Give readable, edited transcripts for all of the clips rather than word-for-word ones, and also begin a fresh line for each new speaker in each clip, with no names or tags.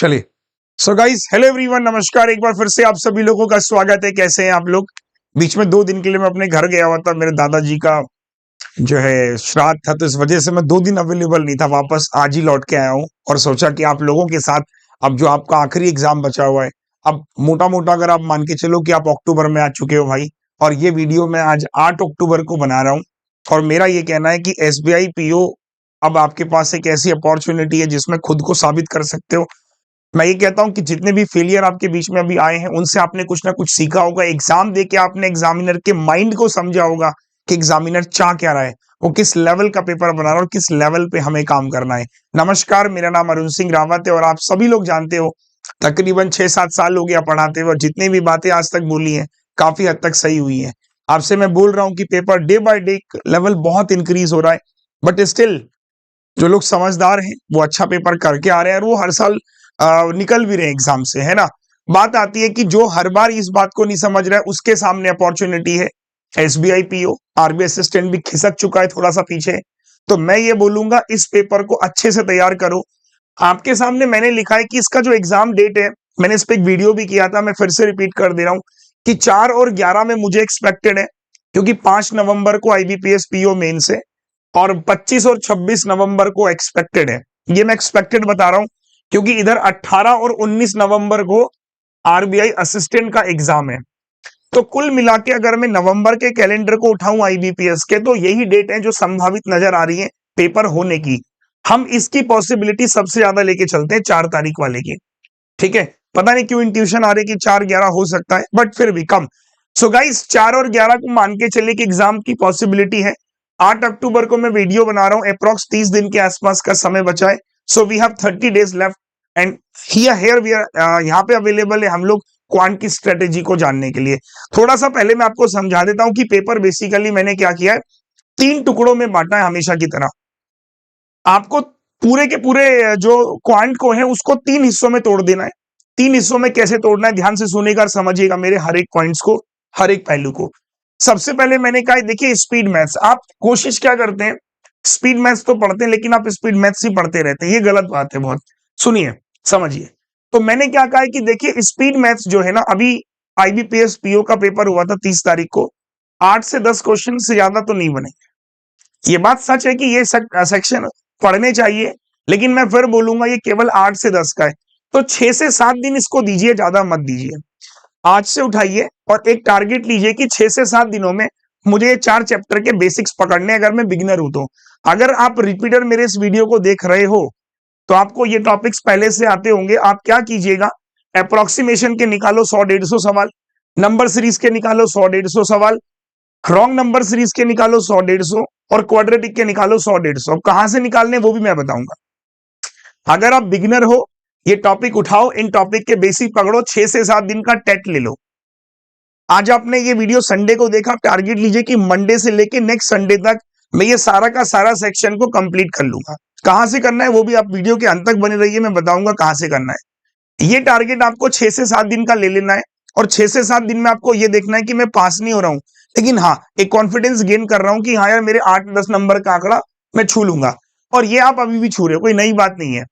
चलिए। So guys, hello everyone, नमस्कार। एक बार फिर से आप सभी लोगों का स्वागत है। कैसे हैं आप लोग? बीच में 2 दिन के लिए मैं अपने घर गया हुआ था। मेरे दादाजी का जो है श्राद्ध था, तो इस वजह से मैं 2 दिन अवेलेबल नहीं था। वापस आज ही लौट के आया हूँ और सोचा कि आप लोगों के साथ अब जो आपका आखिरी एग्जाम बचा हुआ है, अब मोटा मोटा अगर आप मान के चलो कि आप अक्टूबर में आ चुके हो भाई, और ये वीडियो मैं आज 8 अक्टूबर को बना रहा हूँ। और मेरा ये कहना है कि एसबीआई पीओ अब आपके पास एक ऐसी अपॉर्चुनिटी है जिसमें खुद को साबित कर सकते हो। मैं ये कहता हूं कि जितने भी फेलियर आपके बीच में अभी आए हैं, उनसे आपने कुछ ना कुछ सीखा होगा। एग्जाम देके आपने एग्जामिनर के माइंड को समझा होगा कि एग्जामिनर चाह क्या रहा है, वो किस लेवल का पेपर बना रहा है और किस लेवल पे हमें काम करना है। नमस्कार, मेरा नाम अरुण सिंह रावत है और आप सभी लोग जानते हो तकरीबन 6-7 साल हो गया पढ़ाते हुए, और जितनी भी बातें आज तक बोली हैं काफी हद तक सही हुई है। आपसे मैं बोल रहा हूँ कि paper day by day level बहुत इंक्रीज हो रहा है, बट स्टिल जो लोग समझदार हैं वो अच्छा पेपर करके आ रहे हैं और वो हर साल निकल भी रहे हैं एग्जाम से, है ना। बात आती है कि जो हर बार इस बात को नहीं समझ रहा है उसके सामने अपॉर्चुनिटी है। एसबीआई पीओ, आरबीआई असिस्टेंट भी खिसक चुका है थोड़ा सा पीछे। तो मैं ये बोलूंगा, इस पेपर को अच्छे से तैयार करो। आपके सामने मैंने लिखा है कि इसका जो एग्जाम डेट है, मैंने इस पर एक वीडियो भी किया था, मैं फिर से रिपीट कर दे रहा हूं कि 4 और 11 में मुझे एक्सपेक्टेड है, क्योंकि 5 नवंबर को आईबीपीएस पीओ मेन से और 25 और 26 नवंबर को एक्सपेक्टेड है। ये मैं एक्सपेक्टेड बता रहा हूं क्योंकि इधर 18 और 19 नवंबर को आरबीआई असिस्टेंट का एग्जाम है। तो कुल मिला के अगर मैं नवंबर के कैलेंडर को उठाऊं आईबीपीएस के, तो यही डेट है जो संभावित नजर आ रही है पेपर होने की। हम इसकी पॉसिबिलिटी सबसे ज्यादा लेके चलते हैं 4 तारीख वाले की। ठीक है, पता नहीं क्यों इंट्यूशन आ रही कि 4-11 हो सकता है, बट फिर भी कम। सो गाइस, 4 और 11 को मान के चले कि एग्जाम की पॉसिबिलिटी है। 8 अक्टूबर को मैं वीडियो बना रहा हूं, अप्रॉक्स 30 दिन के आसपास का समय बचा है। So we have 30 days left and here we are, यहाँ पे अवेलेबल है हम लोग क्वांट की स्ट्रेटेजी को जानने के लिए। थोड़ा सा पहले मैं आपको समझा देता हूं कि पेपर बेसिकली मैंने क्या किया है, 3 टुकड़ों में बांटा है हमेशा की तरह। आपको पूरे के पूरे जो क्वांट को है उसको 3 हिस्सों में तोड़ देना है। 3 हिस्सों में कैसे तोड़ना है, ध्यान से सुनेगा और समझिएगा मेरे हर एक पॉइंट्स को, हर एक पहलू को। सबसे पहले मैंने कहा, देखिए स्पीड मैथ्स, आप कोशिश क्या करते हैं, स्पीड मैथ्स तो पढ़ते हैं लेकिन आप स्पीड मैथ्स ही पढ़ते रहते हैं। ये गलत बात है बहुत, सुनिए समझिए। तो मैंने क्या कहा है कि देखिए स्पीड मैथ्स जो है ना, अभी आईबीपीएस पीओ का पेपर हुआ था 30 तारीख को, 8 से 10 क्वेश्चन से ज्यादा तो नहीं बने। ये बात सच है कि ये सेक्शन पढ़ने चाहिए, लेकिन मैं फिर बोलूंगा ये केवल 8 से 10 का है। तो 6 से 7 दिन इसको दीजिए, ज्यादा मत दीजिए। आज से उठाइए और एक टारगेट लीजिए कि 6 से 7 दिनों में मुझे ये 4 चैप्टर के बेसिक्स पकड़ने, अगर मैं बिगिनर हूं तो। अगर आप रिपीटर मेरे इस वीडियो को देख रहे हो तो आपको ये टॉपिक्स पहले से आते होंगे। आप क्या कीजिएगा, अप्रोक्सीमेशन के निकालो 100-150 सवाल, नंबर सीरीज के निकालो 100-150 सवाल, रॉन्ग नंबर सीरीज के निकालो 100-150, और क्वाड्रेटिक के निकालो 100-150। कहां से निकालने वो भी मैं बताऊंगा। अगर आप बिगिनर हो, ये टॉपिक उठाओ, इन टॉपिक के बेसिक पकड़ो, 6 से 7 दिन का टेट ले लो। आज आपने ये वीडियो संडे को देखा, टारगेट लीजिए कि मंडे से लेके नेक्स्ट संडे तक मैं ये सारा का सारा सेक्शन को कंप्लीट कर लूंगा। कहां से करना है वो भी आप वीडियो के अंत तक बने रहिए, मैं बताऊंगा कहां से करना है। ये टारगेट आपको 6 से 7 दिन का ले लेना है, और 6 से 7 दिन में आपको ये देखना है कि मैं पास नहीं हो रहा हूं, लेकिन हाँ एक कॉन्फिडेंस गेन कर रहा हूं कि हाँ यार मेरे 8-10 नंबर का आंकड़ा मैं छू लूंगा। और ये आप अभी भी छू रहे हो, कोई नई बात नहीं है।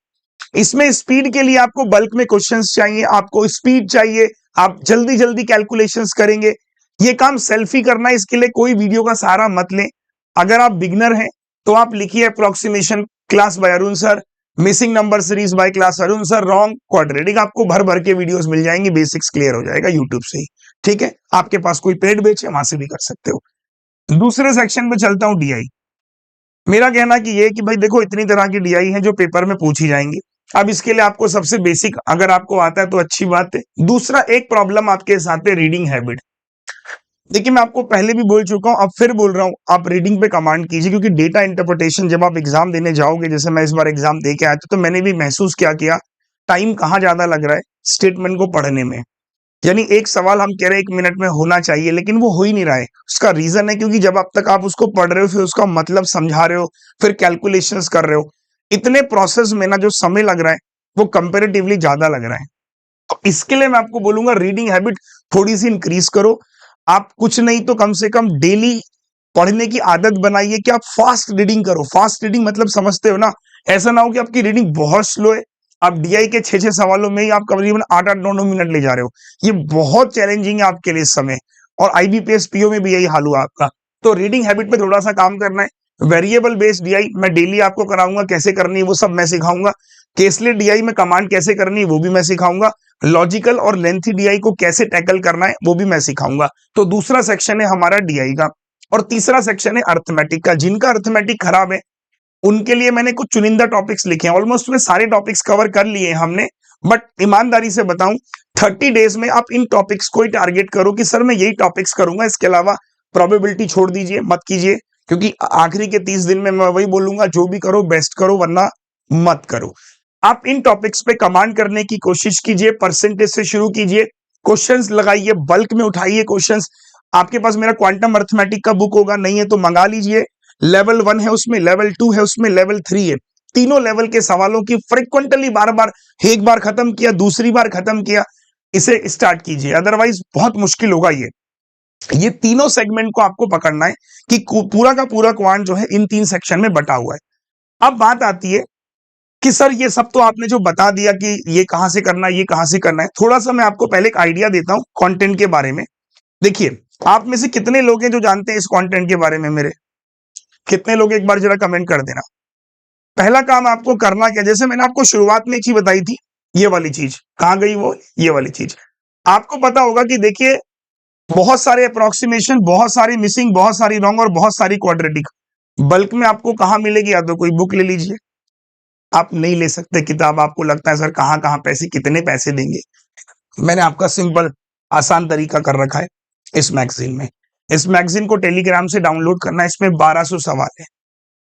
इसमें स्पीड के लिए आपको बल्क में क्वेश्चंस चाहिए, आपको स्पीड चाहिए, आप जल्दी जल्दी कैलकुलेशंस करेंगे। ये काम सेल्फी करना है, इसके लिए कोई वीडियो का सहारा मत लें। अगर आप बिगनर हैं तो आप लिखिए approximation class by Arun sir, missing number series by class Arun sir, wrong quadratic, आपको भर भर के वीडियोस मिल जाएंगे, बेसिक्स क्लियर हो जाएगा यूट्यूब से ही। ठीक है, आपके पास कोई पेड बेच है वहां से भी कर सकते हो। दूसरे सेक्शन में चलता हूं, डीआई। मेरा कहना कि ये कि भाई देखो इतनी तरह की डीआई है जो पेपर में पूछी जाएंगी। अब इसके लिए आपको सबसे बेसिक अगर आपको आता है तो अच्छी बात है। दूसरा एक प्रॉब्लम आपके साथ है, रीडिंग हैबिट। देखिए मैं आपको पहले भी बोल चुका हूं, अब फिर बोल रहा हूं, आप रीडिंग पे कमांड कीजिए, क्योंकि डेटा इंटरप्रिटेशन जब आप एग्जाम देने जाओगे, जैसे मैं इस बार एग्जाम दे के आया था, तो मैंने भी महसूस क्या किया, टाइम कहाँ ज्यादा लग रहा है स्टेटमेंट को पढ़ने में। यानी एक सवाल हम कह रहे हैं 1 मिनट में होना चाहिए, लेकिन वो हो ही नहीं रहा है। उसका रीजन है क्योंकि जब अब तक आप उसको पढ़ रहे हो, फिर उसका मतलब समझा रहे हो, फिर कैलकुलेशंस कर रहे हो, इतने प्रोसेस में ना जो समय लग रहा है वो कंपेरेटिवली ज्यादा लग रहा है। तो इसके लिए मैं आपको बोलूंगा रीडिंग हैबिट थोड़ी सी इंक्रीज करो। आप कुछ नहीं तो कम से कम डेली पढ़ने की आदत बनाइए कि आप फास्ट रीडिंग करो। फास्ट रीडिंग मतलब समझते हो ना, ऐसा ना हो कि आपकी रीडिंग बहुत स्लो है आप डीआई के 6-6 सवालों में ही आप करीबन 8-8 9-9 मिनट ले जा रहे हो। ये बहुत चैलेंजिंग है आपके लिए इस समय, और आईबीपीएस पीओ में भी यही हाल हुआ आपका। तो रीडिंग हैबिट पे थोड़ा सा काम करना है। वेरिएबल बेस्ड डीआई मैं डेली आपको कराऊंगा, कैसे करनी है वो सब मैं सिखाऊंगा। केसलेट डीआई में कमांड कैसे करनी है वो भी मैं सिखाऊंगा। लॉजिकल और लेंथी डीआई को कैसे टैकल करना है वो भी मैं सिखाऊंगा। तो दूसरा सेक्शन है हमारा डीआई का, और तीसरा सेक्शन है अर्थमेटिक का। जिनका अर्थमेटिक खराब है उनके लिए मैंने कुछ चुनिंदा टॉपिक्स लिखे हैं। ऑलमोस्ट में सारे टॉपिक्स कवर कर लिए हैं हमने, बट ईमानदारी से बताऊं 30 डेज में आप इन टॉपिक्स को ही टारगेट करो कि सर मैं यही टॉपिक्स करूंगा, इसके अलावा प्रोबेबिलिटी छोड़ दीजिए, मत कीजिए, क्योंकि आखिरी के 30 दिन में मैं वही बोलूंगा, जो भी करो बेस्ट करो, वरना मत करो। आप इन टॉपिक्स पे कमांड करने की कोशिश कीजिए, परसेंटेज से शुरू कीजिए, क्वेश्चंस लगाइए, बल्क में उठाइए क्वेश्चंस। आपके पास मेरा क्वांटम अर्थमेटिक का बुक होगा, नहीं है तो मंगा लीजिए। लेवल 1 है उसमें, लेवल 2 है उसमें, लेवल 3 है। तीनों लेवल के सवालों की फ्रिक्वेंटली बार बार, एक बार खत्म किया, दूसरी बार खत्म किया, इसे स्टार्ट कीजिए, अदरवाइज बहुत मुश्किल होगा। ये तीनों सेगमेंट को आपको पकड़ना है कि पूरा का पूरा क्वांट जो है इन 3 सेक्शन में बटा हुआ है। अब बात आती है कि सर ये सब तो आपने जो बता दिया कि ये कहां से करना है, ये कहां से करना है, थोड़ा सा मैं आपको पहले एक आइडिया देता हूं कंटेंट के बारे में। देखिए, आप में से कितने लोग हैं जो जानते हैं इस कंटेंट के बारे में? मेरे कितने लोग, एक बार जरा कमेंट कर देना। पहला काम आपको करना क्या, जैसे मैंने आपको शुरुआत में एक चीज बताई थी, ये वाली चीज कहां गई, वो ये वाली चीज। आपको पता होगा कि देखिए बहुत सारे अप्रोक्सीमेशन, बहुत सारी मिसिंग, बहुत सारी रॉन्ग और बहुत सारी क्वाड्रेटिक बल्क में आपको कहां मिलेगी? या तो कोई बुक ले लीजिए, आप नहीं ले सकते किताब, आपको लगता है सर कहां कहां पैसे, कितने पैसे देंगे। मैंने आपका सिंपल आसान तरीका कर रखा है इस मैगजीन में। इस मैगजीन को टेलीग्राम से डाउनलोड करना है। इसमें 1200 सवाल है।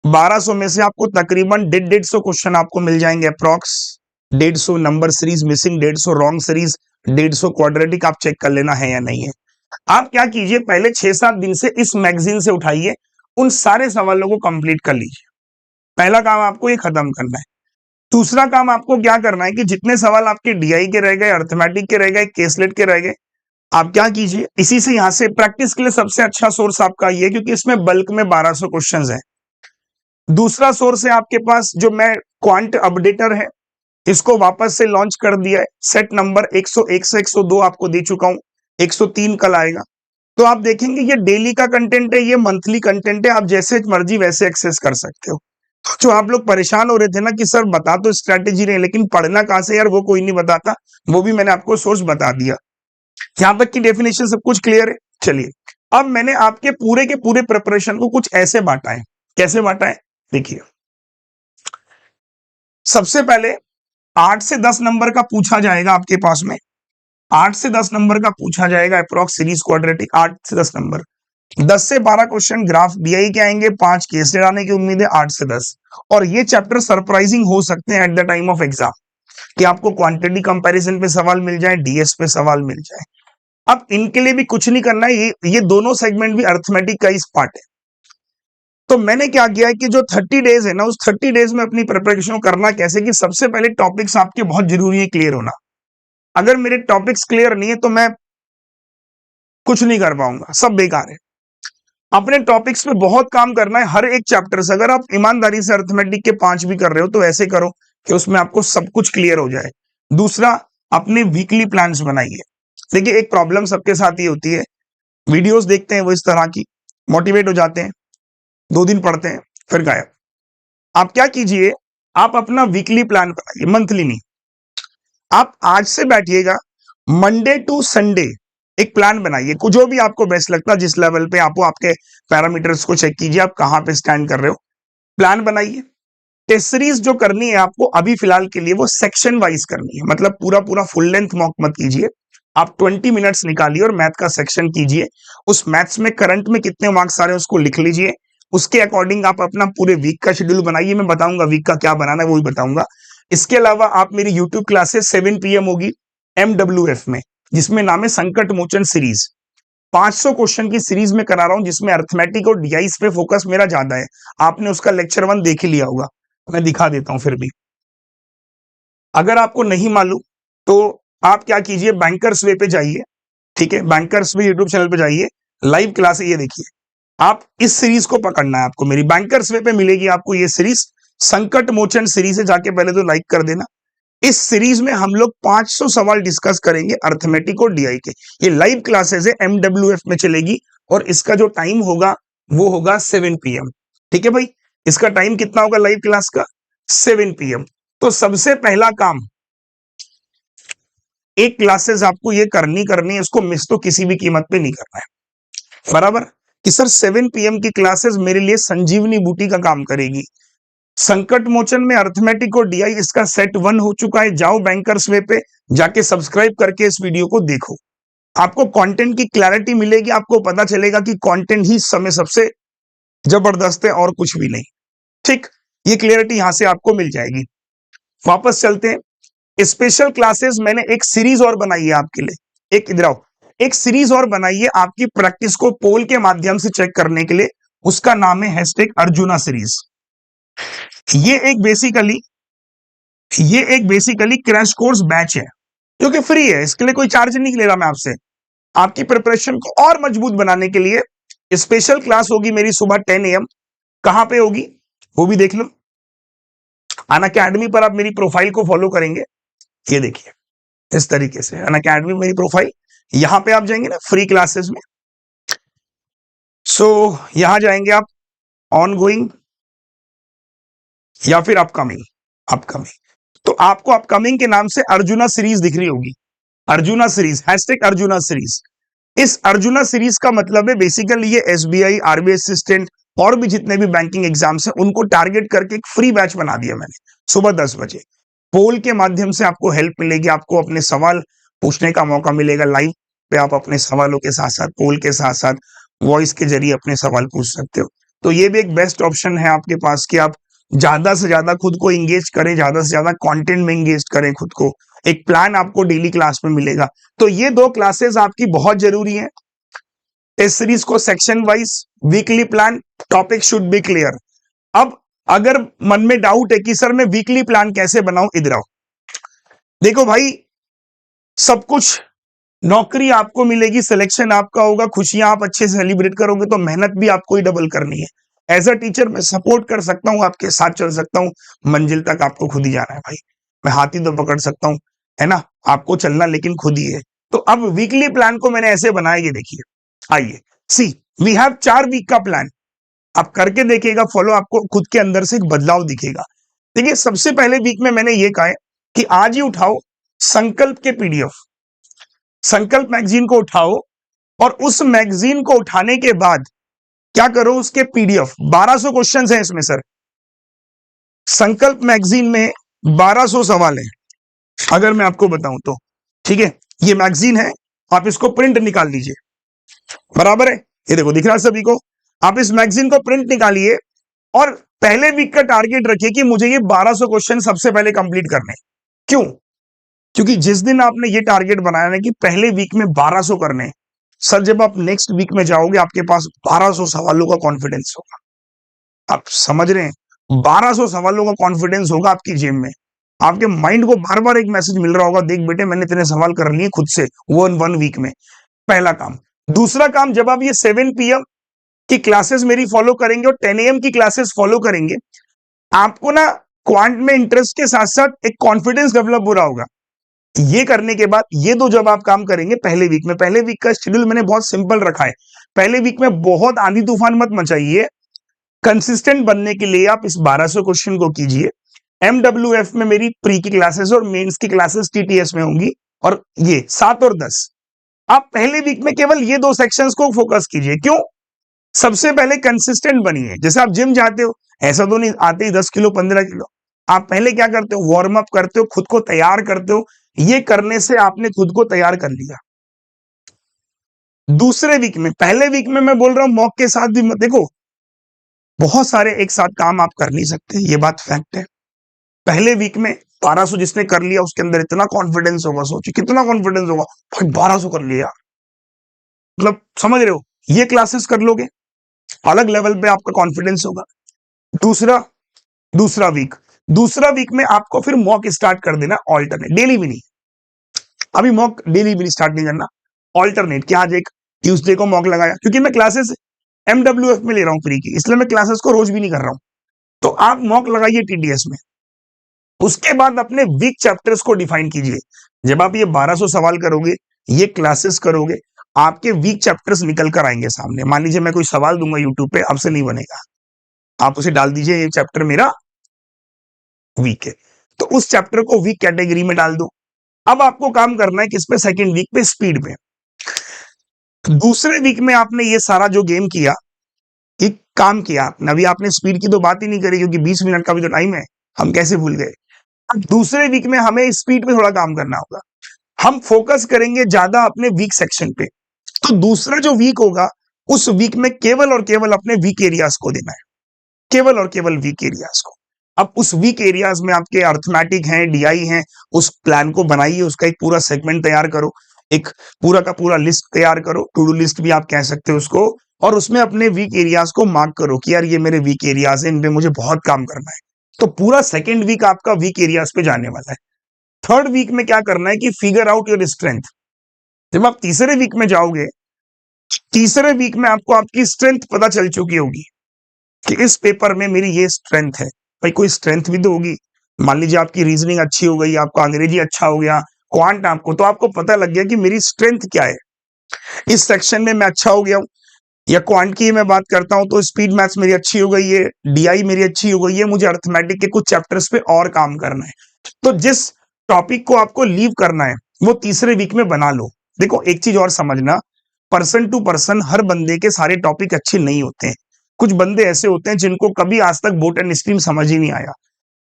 1200 में से आपको तकरीबन 150 क्वेश्चन आपको मिल जाएंगे approx. 150 number series missing, 150 wrong series, 150 quadratic, आप चेक कर लेना है या नहीं है। आप क्या कीजिए, पहले 6-7 दिन से इस मैगजीन से उठाइए, उन सारे सवालों को कंप्लीट कर लीजिए। पहला काम आपको ये खत्म करना है। दूसरा काम आपको क्या करना है कि जितने सवाल आपके डीआई के रह गए, अर्थमेटिक के रह गए, केसलेट के रह गए, आप क्या कीजिए, इसी से यहां से प्रैक्टिस के लिए सबसे अच्छा सोर्स आपका ये है, क्योंकि इसमें बल्क में 1200 क्वेश्चंस हैं। दूसरा सोर्स है आपके पास जो मैं क्वांट अपडेटर है, इसको वापस से लॉन्च कर दिया है। सेट नंबर 101 से 102 आपको दे चुका हूं, 103 कल आएगा। तो आप देखेंगे ये डेली का कंटेंट है, ये मंथली कंटेंट है, आप जैसे मर्जी वैसे एक्सेस कर सकते हो। तो जो आप लोग परेशान हो रहे थे ना कि सर बता तो स्ट्रैटेजी रहे, लेकिन पढ़ना कहां से यार, वो कोई नहीं बताता, वो भी मैंने आपको सोर्स बता दिया। यहां तक की डेफिनेशन सब कुछ क्लियर है। चलिए, अब मैंने आपके पूरे के पूरे प्रिपरेशन को कुछ ऐसे बांटा है। कैसे बांटा है देखिए, सबसे पहले 8 से 10 नंबर का पूछा जाएगा आपके पास में, 8 से 10 नंबर का पूछा जाएगा अप्रॉक्स सीरीज क्वाड्रेटिक, 8 से 10 नंबर। 10 से 12 क्वेश्चन ग्राफ डीआई के आएंगे, 5 केस आने की उम्मीद है, 8 से 10। और ये चैप्टर सरप्राइजिंग हो सकते हैं at the time of exam, कि आपको क्वांटिटी कंपैरिजन पे सवाल मिल जाए, डीएस पे सवाल मिल जाए। अब इनके लिए भी कुछ नहीं करना है, ये दोनों सेगमेंट भी अर्थमेटिक का इस पार्ट है। तो मैंने क्या किया है कि जो 30 डेज है ना, उस 30 डेज में अपनी प्रिपरेशन करना कैसे, कि सबसे पहले टॉपिक्स आपके बहुत जरूरी है क्लियर होना। अगर मेरे टॉपिक्स क्लियर नहीं है तो मैं कुछ नहीं कर पाऊंगा, सब बेकार है। अपने टॉपिक्स पे बहुत काम करना है, हर एक चैप्टर से। अगर आप ईमानदारी से अर्थमेटिक के 5 भी कर रहे हो तो ऐसे करो कि उसमें आपको सब कुछ क्लियर हो जाए। दूसरा, अपने वीकली प्लान्स बनाइए। देखिए, एक प्रॉब्लम सबके साथ ही होती है, वीडियोस देखते हैं वो इस तरह की, मोटिवेट हो जाते हैं, 2 दिन पढ़ते हैं, फिर गायब। आप क्या कीजिए, आप अपना वीकली प्लान बनाइए, मंथली नहीं। आप आज से बैठिएगा, मंडे टू संडे एक प्लान बनाइए, जो भी आपको बेस्ट लगता है, जिस लेवल पे आपको, आपके पैरामीटर्स को चेक कीजिए, आप कहां पे स्टैंड कर रहे हो, प्लान बनाइए। टेस्ट सीरीज जो करनी है आपको अभी फिलहाल के लिए, वो सेक्शन वाइज करनी है, मतलब पूरा पूरा फुल लेंथ मॉक मत कीजिए। आप 20 मिनट्स निकालिए और मैथ का सेक्शन कीजिए। उस मैथ्स में करंट में कितने मार्क्स आ रहे हैं उसको लिख लीजिए। उसके अकॉर्डिंग आप अपना पूरे वीक का शेड्यूल बनाइए। मैं बताऊंगा वीक का क्या बनाना है, वो भी बताऊंगा। इसके अलावा आप मेरी यूट्यूब क्लासेस 7 PM होगी MWF में, जिसमें नाम है संकट मोचन सीरीज। 500 क्वेश्चन की सीरीज में करा रहा हूं, जिसमें अर्थमेटिक और डीआईस पे फोकस मेरा ज्यादा है। आपने उसका लेक्चर 1 देख ही लिया होगा, मैं दिखा देता हूं फिर भी। अगर आपको नहीं मालूम तो आप क्या कीजिए, बैंकर्स वे पे जाइए, ठीक है, बैंकर्स वे यूट्यूब चैनल पे जाइए, लाइव क्लास है ये देखिए। आप इस सीरीज को पकड़ना है आपको, मेरी बैंकर्स वे पे मिलेगी आपको ये सीरीज, संकट मोचन सीरीज है। जाके पहले तो लाइक कर देना, इस सीरीज में हम लोग 500 सवाल डिस्कस करेंगे अर्थमेटिक और डीआई के। ये लाइव क्लासेस है, MWF में चलेगी और इसका जो टाइम होगा वो होगा 7 PM। ठीक है भाई, इसका टाइम कितना होगा लाइव क्लास का? 7 PM। तो सबसे पहला काम, एक क्लासेस आपको ये करनी है, इसको मिस तो किसी भी कीमत पे नहीं करना है, बराबर? कि सर 7 PM की क्लासेस मेरे लिए संजीवनी बूटी का काम करेगी। संकट मोचन में अर्थमेटिक और डीआई इसका सेट 1 हो चुका है। जाओ बैंकर्स वे पे जाके सब्सक्राइब करके इस वीडियो को देखो, आपको कंटेंट की क्लैरिटी मिलेगी, आपको पता चलेगा कि कंटेंट ही समय सबसे जबरदस्त है और कुछ भी नहीं। ठीक, ये क्लियरिटी यहां से आपको मिल जाएगी। वापस चलते हैं। स्पेशल क्लासेस मैंने एक सीरीज और बनाई है आपके लिए। एक इधर आओ, एक सीरीज और बनाई है आपकी प्रैक्टिस को पोल के माध्यम से चेक करने के लिए। उसका नाम है #अर्जुना सीरीज। ये एक बेसिकली क्रैश कोर्स बैच है जो कि फ्री है, इसके लिए कोई चार्ज नहीं ले रहा मैं आपसे। आपकी प्रिपरेशन को और मजबूत बनाने के लिए स्पेशल क्लास होगी मेरी सुबह 10 AM। कहां पे होगी वो भी देख लो। अनअकैडमी पर आप मेरी प्रोफाइल को फॉलो करेंगे, ये देखिए इस तरीके से अनअकैडमी मेरी प्रोफाइल, यहां पे आप जाएंगे ना फ्री क्लासेस में। सो यहां जाएंगे आप ऑन गोइंग या फिर अपकमिंग। तो आपको अपकमिंग के नाम से अर्जुना सीरीज दिख रही होगी। Arjuna series, #arjuna series. इस अर्जुना सीरीज का मतलब है बेसिकली ये SBI, RBI असिस्टेंट और भी जितने भी बैंकिंग एग्जाम्स हैं उनको टारगेट करके एक फ्री बैच बना दिया मैंने। सुबह 10 बजे पोल के माध्यम से आपको हेल्प मिलेगी, आपको अपने सवाल पूछने का मौका मिलेगा लाइव पे। आप अपने सवालों के साथ साथ पोल के साथ साथ वॉइस के जरिए अपने सवाल पूछ सकते हो। तो ये भी एक बेस्ट ऑप्शन है आपके पास कि आप ज्यादा से ज्यादा खुद को इंगेज करें, ज्यादा से ज्यादा कंटेंट में इंगेज करें खुद को। एक प्लान आपको डेली क्लास में मिलेगा। तो ये 2 क्लासेस आपकी बहुत जरूरी है। इस सीरीज को section wise weekly plan, topic should be clear. अब अगर मन में डाउट है कि सर मैं वीकली प्लान कैसे बनाऊं, इधर आओ। देखो भाई, सब कुछ नौकरी आपको मिलेगी, सिलेक्शन आपका होगा, खुशियां आप अच्छे से सेलिब्रेट करोगे, तो मेहनत भी आपको ही डबल करनी है। एज अ टीचर मैं सपोर्ट कर सकता हूं, आपके साथ चल सकता हूं, मंजिल तक आपको खुद ही जाना है भाई। मैं हाथ ही तो पकड़ सकता हूं, है ना, आपको चलना लेकिन खुद ही है। तो अब वीकली प्लान को मैंने ऐसे बनाया, ये देखिए। आइए सी, वी हैव 4 वीक का प्लान। आप करके देखिएगा फॉलो, आपको खुद के अंदर से एक बदलाव दिखेगा। देखिए, सबसे पहले वीक में मैंने ये कहा है कि आज ही उठाओ संकल्प के PDF, संकल्प मैगजीन को उठाओ और उस मैगजीन को उठाने के बाद क्या करो, उसके PDF 1200 क्वेश्चंस हैं इसमें सर। संकल्प मैगजीन में 1200 सवाल हैं अगर मैं आपको बताऊं तो। ठीक है, ये मैगजीन है, आप इसको प्रिंट निकाल लीजिए, बराबर है? ये देखो दिख रहा है सभी को। आप इस मैगजीन को प्रिंट निकालिए और पहले वीक का टारगेट रखिए कि मुझे ये 1200 क्वेश्चन सबसे पहले कंप्लीट करने। क्यों? क्योंकि जिस दिन आपने ये टारगेट बनाया ना कि पहले वीक में 1200 करने, सर जब आप नेक्स्ट वीक में जाओगे आपके पास 1200 सवालों का कॉन्फिडेंस होगा। आप समझ रहे हैं? 1200 सवालों का कॉन्फिडेंस होगा आपकी जेब में। आपके माइंड को बार बार एक मैसेज मिल रहा होगा, देख बेटे मैंने इतने सवाल कर लिए खुद से वन वीक में। पहला काम। दूसरा काम, जब आप ये 7 PM की क्लासेस मेरी फॉलो करेंगे और 10 AM की क्लासेस फॉलो करेंगे, आपको ना क्वांट में इंटरेस्ट के साथ साथ एक कॉन्फिडेंस डेवलप हो रहा होगा। ये करने के बाद ये 2 जब आप काम करेंगे पहले वीक में, पहले वीक का शेड्यूल मैंने बहुत सिंपल रखा है। पहले वीक में बहुत आंधी तूफान मत मचाइए, कंसिस्टेंट बनने के लिए आप इस 1200 क्वेश्चन को कीजिए। MWF में मेरी प्री की क्लासेस और मेंस की क्लासेस TTS में होंगी, और ये 7 और 10 आप पहले वीक में केवल ये 2 सेक्शंस को फोकस कीजिए। क्यों? सबसे पहले कंसिस्टेंट बनिए। जैसे आप जिम जाते हो, ऐसा तो नहीं आते ही 10 किलो 15 किलो। आप पहले क्या करते हो, वार्म अप करते हो, खुद को तैयार करते हो। ये करने से आपने खुद को तैयार कर लिया। दूसरे वीक में, पहले वीक में मैं बोल रहा हूं मॉक के साथ भी मत देखो, बहुत सारे एक साथ काम आप कर नहीं सकते, ये बात फैक्ट है। पहले वीक में 1200 जिसने कर लिया उसके अंदर इतना कॉन्फिडेंस होगा, सोचिए कितना कॉन्फिडेंस होगा भाई, 1200 कर लिया, मतलब समझ रहे हो? ये क्लासेस कर लोगे, अलग लेवल पे आपका कॉन्फिडेंस होगा। दूसरा वीक में आपको फिर मॉक स्टार्ट कर देना, ऑल्टरनेट, डेली भी नहीं। अभी मॉक डेली भी स्टार्ट नहीं करना, ऑल्टरनेट। क्या आज एक ट्यूसडे को मॉक लगाया, क्योंकि मैं क्लासेस MWF में ले रहा हूं फ्री की, इसलिए मैं क्लासेस को रोज भी नहीं कर रहा हूं। तो आप मॉक लगाइए TTS में, उसके बाद अपने वीक चैप्टर्स को डिफाइन कीजिए। जब आप ये 1200 सवाल करोगे, ये क्लासेस करोगे, आपके वीक चैप्टर्स निकल कर आएंगे सामने। मान लीजिए मैं कोई सवाल दूंगा यूट्यूब पे, आपसे नहीं बनेगा, आप उसे डाल दीजिए ये चैप्टर मेरा वीक है, तो उस चैप्टर को वीक कैटेगरी में डाल दो। अब आपको काम करना है किस पे? सेकेंड वीक पे, स्पीड पे। दूसरे वीक में आपने ये सारा जो गेम किया, कि काम किया आपने, अभी आपने स्पीड की तो बात ही नहीं करी क्योंकि 20 मिनट का भी तो टाइम है, हम कैसे भूल गए। अब दूसरे वीक में हमें स्पीड पे थोड़ा काम करना होगा, हम फोकस करेंगे ज्यादा अपने वीक सेक्शन पे। तो दूसरा जो वीक होगा, उस वीक में केवल और केवल अपने वीक एरियाज को देना है, केवल और केवल वीक एरियाज को। अब उस वीक एरियाज में आपके अर्थमेटिक हैं, डीआई हैं, उस प्लान को बनाइए, उसका एक पूरा सेगमेंट तैयार करो, एक पूरा का पूरा लिस्ट तैयार करो, टू डू लिस्ट भी आप कह सकते हो उसको, और उसमें अपने वीक एरियाज को मार्क करो कि यार ये मेरे वीक एरियाज हैं, इन पे मुझे बहुत काम करना है। तो पूरा सेकेंड वीक आपका वीक एरियाज पे जाने वाला है। थर्ड वीक में क्या करना है कि फिगर आउट योर स्ट्रेंथ। जब आप तीसरे वीक में जाओगे, तीसरे वीक में आपको आपकी स्ट्रेंथ पता चल चुकी होगी कि इस पेपर में मेरी ये स्ट्रेंथ है। भाई कोई स्ट्रेंथ भी तो होगी। मान लीजिए आपकी रीजनिंग अच्छी हो गई, आपका अंग्रेजी अच्छा हो गया, क्वांट आपको, तो आपको पता लग गया कि मेरी स्ट्रेंथ क्या है, इस सेक्शन में मैं अच्छा हो गया हूं। या क्वांट की मैं बात करता हूं तो स्पीड मैथ्स मेरी अच्छी हो गई है, डीआई मेरी अच्छी हो गई है, मुझे अर्थमेटिक के कुछ चैप्टर्स पे और काम करना है। तो जिस टॉपिक को आपको लीव करना है वो तीसरे वीक में बना लो। देखो एक चीज और समझना, पर्सन टू पर्सन हर बंदे के सारे टॉपिक अच्छे नहीं होते हैं। कुछ बंदे ऐसे होते हैं जिनको कभी आज तक बोट एंड स्ट्रीम समझ ही नहीं आया।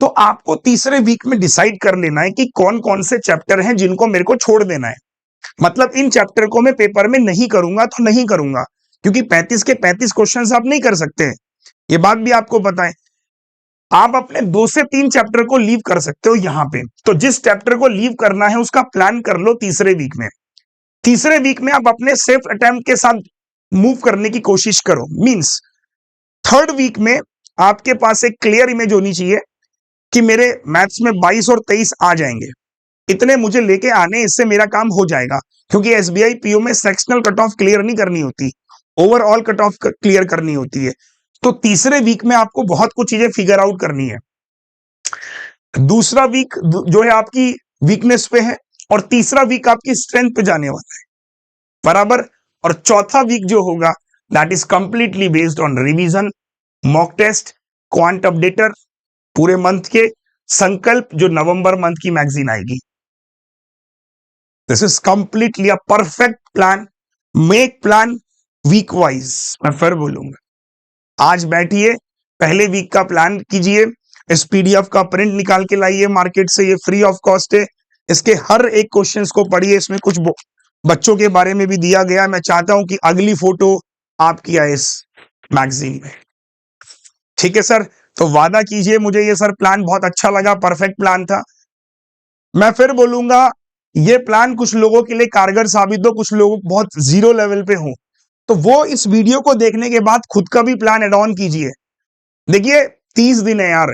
तो आपको तीसरे वीक में डिसाइड कर लेना है कि कौन कौन से चैप्टर हैं जिनको मेरे को छोड़ देना है। मतलब इन चैप्टर को मैं पेपर में नहीं करूंगा तो नहीं करूंगा, क्योंकि 35 के 35 क्वेश्चंस आप नहीं कर सकते, ये बात भी आपको पता है। आप अपने 2 से 3 चैप्टर को लीव कर सकते हो यहां पे। तो जिस चैप्टर को लीव करना है उसका प्लान कर लो तीसरे वीक में। तीसरे वीक में आप अपने सेफ अटेम्प्ट के साथ मूव करने की कोशिश करो। मींस थर्ड वीक में आपके पास एक क्लियर इमेज होनी चाहिए कि मेरे मैथ्स में 22 और 23 आ जाएंगे, इतने मुझे लेके आने, इससे मेरा काम हो जाएगा। क्योंकि एसबीआई पीओ में सेक्शनल कट ऑफ क्लियर नहीं करनी होती, ओवरऑल कट ऑफ क्लियर करनी होती है। तो तीसरे वीक में आपको बहुत कुछ चीजें फिगर आउट करनी है। दूसरा वीक जो है आपकी वीकनेस पे है, और तीसरा वीक आपकी स्ट्रेंथ पे जाने वाला है, बराबर। और चौथा वीक जो होगा that is completely based on revision, mock test, quant updater, पूरे मंथ के संकल्प जो नवंबर मंथ की मैगजीन आएगी। This is completely a perfect plan. Make plan week wise. मैं फिर बोलूंगा, आज बैठिए, पहले वीक का प्लान कीजिए, इस पीडीएफ का प्रिंट निकाल के लाइए मार्केट से, ये फ्री ऑफ कॉस्ट है। इसके हर एक क्वेश्चंस को पढ़िए, इसमें कुछ बच्चों के बारे में भी दिया गया। मैं चाहता हूं कि अगली फोटो आपकी आए इस मैगजीन में, ठीक है सर? तो वादा कीजिए मुझे, ये सर प्लान बहुत अच्छा लगा, परफेक्ट प्लान था। मैं फिर बोलूंगा, ये प्लान कुछ लोगों के लिए कारगर साबित हो, कुछ लोग बहुत जीरो लेवल पे हो, तो वो इस वीडियो को देखने के बाद खुद का भी प्लान एड ऑन कीजिए। देखिए 30 दिन है यार,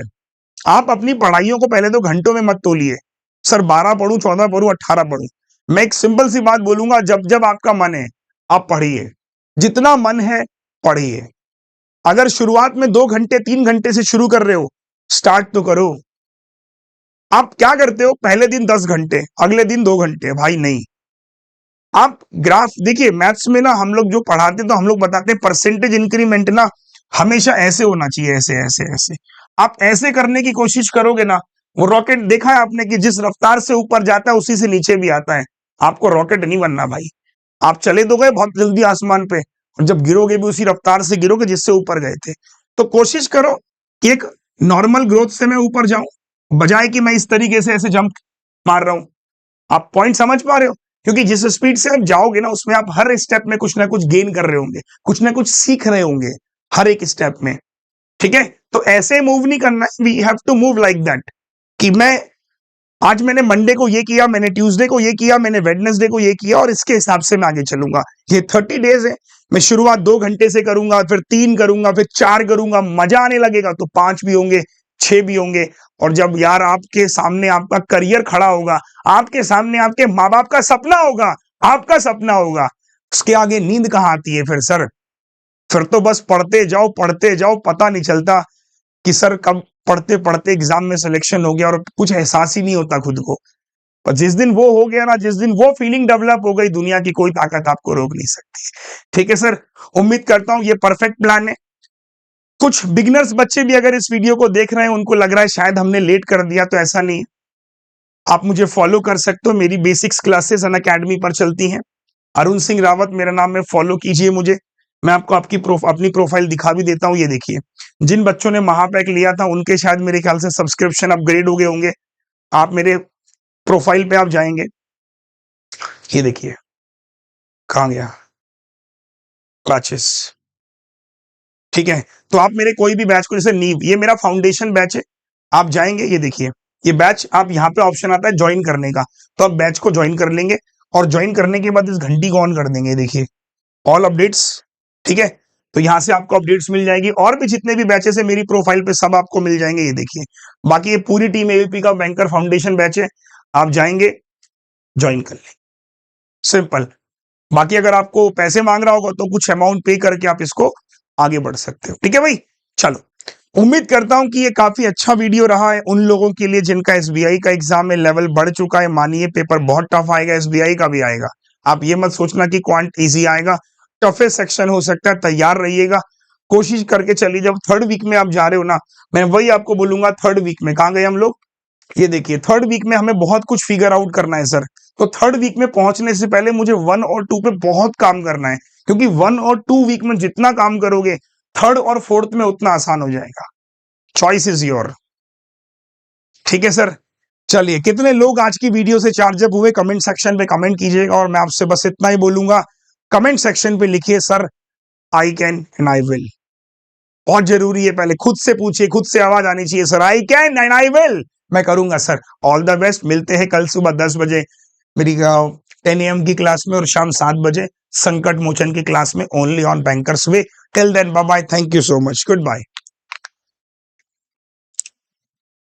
आप अपनी पढ़ाइयों को पहले तो घंटों में मत तोलिए, सर 12 पढ़ूं, 14 पढ़ूं, 18 पढ़ूं। मैं एक सिंपल सी बात बोलूंगा, जब जब आपका मन है आप पढ़िए, जितना मन है पढ़िए। अगर शुरुआत में 2 घंटे 3 घंटे से शुरू कर रहे हो, स्टार्ट तो करो। आप क्या करते हो, पहले दिन 10 घंटे, अगले दिन 2 घंटे, भाई नहीं। आप ग्राफ देखिए, मैथ्स में ना हम लोग जो पढ़ाते तो हम लोग बताते हैं परसेंटेज इंक्रीमेंट ना हमेशा ऐसे होना चाहिए, ऐसे ऐसे ऐसे। आप ऐसे करने की कोशिश करोगे ना, वो रॉकेट देखा है आपने कि जिस रफ्तार से ऊपर जाता है उसी से नीचे भी आता है। आपको रॉकेट नहीं बनना भाई, आप चले तो गए बहुत जल्दी आसमान पे, और जब गिरोगे भी उसी रफ्तार से गिरोगे जिससे ऊपर गए थे। तो कोशिश करो कि एक नॉर्मल ग्रोथ से मैं ऊपर जाऊं, बजाय कि मैं इस तरीके से ऐसे जंप मार रहा हूं। आप पॉइंट समझ पा रहे हो? क्योंकि जिस स्पीड से आप जाओगे ना, उसमें आप हर स्टेप में कुछ ना कुछ गेन कर रहे होंगे, कुछ ना कुछ सीख रहे होंगे हर एक स्टेप में, ठीक है? तो ऐसे मूव नहीं करना है, we have to move like that, कि मैं आज मैंने मंडे को ये किया, मैंने ट्यूसडे को ये किया, मैंने वेडनेसडे को ये किया, और इसके हिसाब से मैं आगे चलूंगा। ये 30 डेज है, मैं शुरुआत 2 घंटे से करूंगा, फिर 3 करूंगा, फिर 4 करूंगा, मजा आने लगेगा तो 5 भी होंगे, 6 भी होंगे। और जब यार आपके सामने आपका करियर खड़ा होगा, आपके सामने आपके माँ बाप का सपना होगा, आपका सपना होगा, उसके आगे नींद कहाँ आती है फिर सर? फिर तो बस पढ़ते जाओ, पढ़ते जाओ, पता नहीं चलता कि सर कब पढ़ते पढ़ते एग्जाम में सिलेक्शन हो गया और कुछ एहसास ही नहीं होता खुद को। पर जिस दिन वो हो गया ना, जिस दिन वो फीलिंग डेवलप हो गई, दुनिया की कोई ताकत आपको रोक नहीं सकती। ठीक है सर, उम्मीद करता हूं ये परफेक्ट प्लान है। कुछ बिगिनर्स बच्चे भी अगर इस वीडियो को देख रहे हैं, उनको लग रहा है शायद हमने लेट कर दिया, तो ऐसा नहीं है। आप मुझे फॉलो कर सकते हो, मेरी बेसिक्स क्लासेस अनअकैडमी पर चलती हैं। अरुण सिंह रावत मेरा नाम है, फॉलो कीजिए मुझे। मैं आपको अपनी प्रोफाइल दिखा भी देता हूं। ये देखिए, जिन बच्चों ने महापैक लिया था उनके शायद मेरे ख्याल से सब्सक्रिप्शन अपग्रेड हो गए होंगे। आप मेरे प्रोफाइल पे आप जाएंगे, ये देखिए कहां गया बैचेस। ठीक है, तो आप मेरे कोई भी बैच को, जैसे नीव, ये मेरा फाउंडेशन बैच है, आप जाएंगे, ये देखिए ये बैच, आप यहाँ पे ऑप्शन आता है ज्वाइन करने का, तो आप बैच को ज्वाइन कर लेंगे और ज्वाइन करने के बाद इस घंटी को ऑन कर देंगे। देखिए ऑल अपडेट्स, ठीक है, तो यहाँ से आपको अपडेट्स मिल जाएगी और भी जितने भी बैचेस है मेरी प्रोफाइल पे सब आपको मिल जाएंगे। ये देखिए, बाकी ये पूरी टीम एबीपी का बैंकर फाउंडेशन बैच है, आप जाएंगे ज्वाइन कर लेंगे, सिंपल। बाकी अगर आपको पैसे मांग रहा होगा तो कुछ अमाउंट पे करके आप इसको आगे बढ़ सकते हो। ठीक है भाई, चलो, उम्मीद करता हूं कि ये काफी अच्छा वीडियो रहा है उन लोगों के लिए जिनका एसबीआई का एग्जाम में लेवल बढ़ चुका है। मानिए पेपर बहुत टफ आएगा, एसबीआई का भी आएगा। आप ये मत सोचना कि क्वांट इजी आएगा, टफेस्ट सेक्शन हो सकता है, तैयार रहिएगा, कोशिश करके चलिए। जब थर्ड वीक में आप जा रहे हो ना, मैं वही आपको बोलूंगा, थर्ड वीक में कहां गए हम लोग, ये देखिए थर्ड वीक में हमें बहुत कुछ फिगर आउट करना है सर। तो थर्ड वीक में पहुंचने से पहले मुझे 1 और 2 पे बहुत काम करना है, क्योंकि 1 और 2 वीक में जितना काम करोगे थर्ड और फोर्थ में उतना आसान हो जाएगा। Choice is your. ठीक है सर, चलिए, कितने लोग आज की वीडियो से चार्ज अप हुए कमेंट सेक्शन पे कमेंट कीजिएगा, और मैं आपसे बस इतना ही बोलूंगा, कमेंट सेक्शन पे लिखिए sir I can and I will. बहुत जरूरी है, पहले खुद से पूछिए, खुद से आवाज आनी चाहिए, sir I can and I will, मैं करूंगा सर। ऑल द बेस्ट, मिलते हैं कल सुबह 10 बजे मेरी 10 AM की क्लास में, और शाम 7 बजे संकट मोचन की क्लास में, only on bankers way. Till then bye bye, thank you so much, good bye.